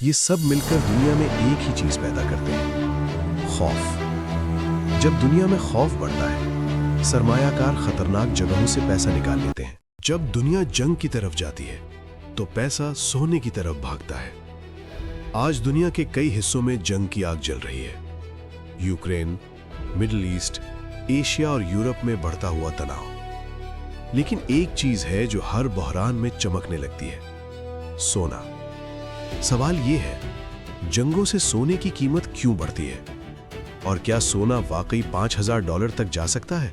یہ سب مل کر دنیا میں ایک ہی چیز پیدا کرتے ہیں: خوف۔ جب دنیا میں خوف بڑھتا ہے، سرمایہ کار خطرناک جگہوں سے پیسہ نکال لیتے ہیں۔ جب دنیا جنگ کی طرف جاتی ہے تو پیسہ سونے کی طرف بھاگتا ہے۔ آج دنیا کے کئی حصوں میں جنگ کی آگ جل رہی ہے: یوکرین، مڈل ایسٹ، ایشیا اور یورپ میں بڑھتا ہوا تناؤ۔ لیکن ایک چیز ہے جو ہر بحران میں چمکنے لگتی ہے: سونا۔ سوال یہ ہے، جنگوں سے سونے کی قیمت کیوں بڑھتی ہے؟ اور کیا سونا واقعی $5000 تک جا سکتا ہے؟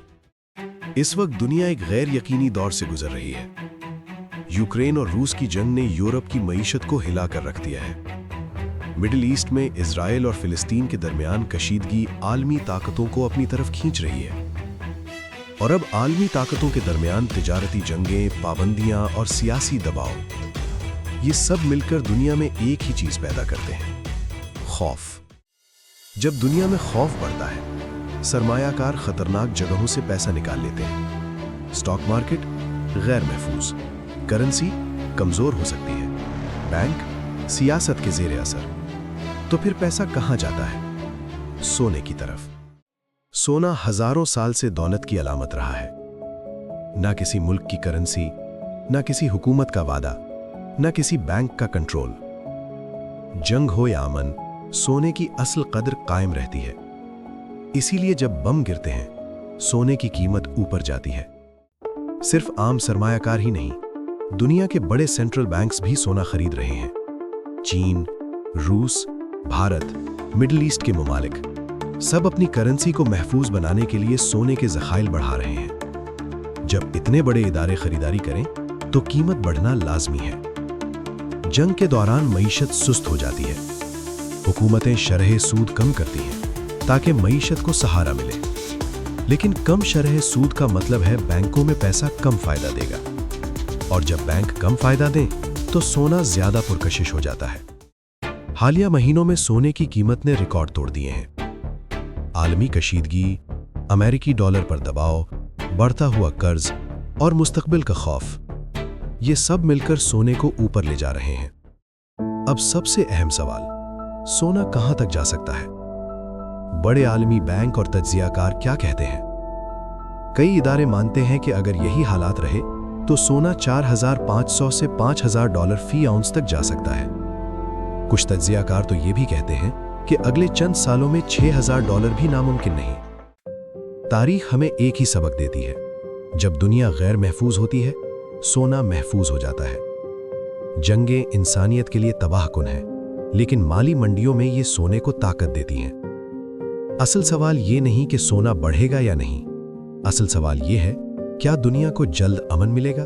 اس وقت دنیا ایک غیر یقینی دور سے گزر رہی ہے۔ یوکرین اور روس کی جنگ نے یورپ کی معیشت کو ہلا کر رکھ دیا ہے۔ مڈل ایسٹ میں اسرائیل اور فلسطین کے درمیان کشیدگی عالمی طاقتوں کو اپنی طرف کھینچ رہی ہے۔ اور اب عالمی طاقتوں کے درمیان تجارتی جنگیں، پابندیاں اور سیاسی دباؤ، یہ سب مل کر دنیا میں ایک ہی چیز پیدا کرتے ہیں: خوف۔ جب دنیا میں خوف بڑھتا ہے، سرمایہ کار خطرناک جگہوں سے پیسہ نکال لیتے ہیں۔ اسٹاک مارکیٹ غیر محفوظ، کرنسی کمزور ہو سکتی ہے، بینک سیاست کے زیر اثر۔ تو پھر پیسہ کہاں جاتا ہے؟ سونے کی طرف۔ سونا ہزاروں سال سے دولت کی علامت رہا ہے۔ نہ کسی ملک کی کرنسی، نہ کسی حکومت کا وعدہ، نہ کسی بینک کا کنٹرول۔ جنگ ہو یا امن، سونے کی اصل قدر قائم رہتی ہے۔ اسی لیے جب بم گرتے ہیں، سونے کی قیمت اوپر جاتی ہے۔ صرف عام سرمایہ کار ہی نہیں، دنیا کے بڑے سینٹرل بینکس بھی سونا خرید رہے ہیں۔ چین، روس، بھارت، مڈل ایسٹ کے ممالک سب اپنی کرنسی کو محفوظ بنانے کے لیے سونے کے ذخائر بڑھا رہے ہیں۔ جب اتنے بڑے ادارے خریداری کریں تو قیمت بڑھنا لازمی ہے۔ جنگ کے دوران معیشت سست ہو جاتی ہے۔ حکومتیں شرح سود کم کرتی ہیں تاکہ معیشت کو سہارا ملے۔ لیکن کم شرح سود کا مطلب ہے بینکوں میں پیسہ کم فائدہ دے گا، اور جب بینک کم فائدہ دیں تو سونا زیادہ پرکشش ہو جاتا ہے۔ حالیہ مہینوں میں سونے کی قیمت نے ریکارڈ توڑ دیے ہیں۔ عالمی کشیدگی، امریکی ڈالر پر دباؤ، بڑھتا ہوا قرض اور مستقبل کا خوف، یہ سب مل کر سونے کو اوپر لے جا رہے ہیں۔ اب سب سے اہم سوال، سونا کہاں تک جا سکتا ہے؟ بڑے عالمی بینک اور تجزیہ کار کیا کہتے ہیں؟ کئی ادارے مانتے ہیں کہ اگر یہی حالات رہے تو سونا $4500 سے $5000 فی اونس تک جا سکتا ہے۔ کچھ تجزیہ کار تو یہ بھی کہتے ہیں کہ اگلے چند سالوں میں $6000 بھی ناممکن نہیں۔ تاریخ ہمیں ایک ہی سبق دیتی ہے: جب دنیا غیر محفوظ ہوتی ہے، سونا محفوظ ہو جاتا ہے۔ جنگیں انسانیت کے لیے تباہ کن ہیں، لیکن مالی منڈیوں میں یہ سونے کو طاقت دیتی ہیں۔ اصل سوال یہ نہیں کہ سونا بڑھے گا یا نہیں، اصل سوال یہ ہے: کیا دنیا کو جلد امن ملے گا؟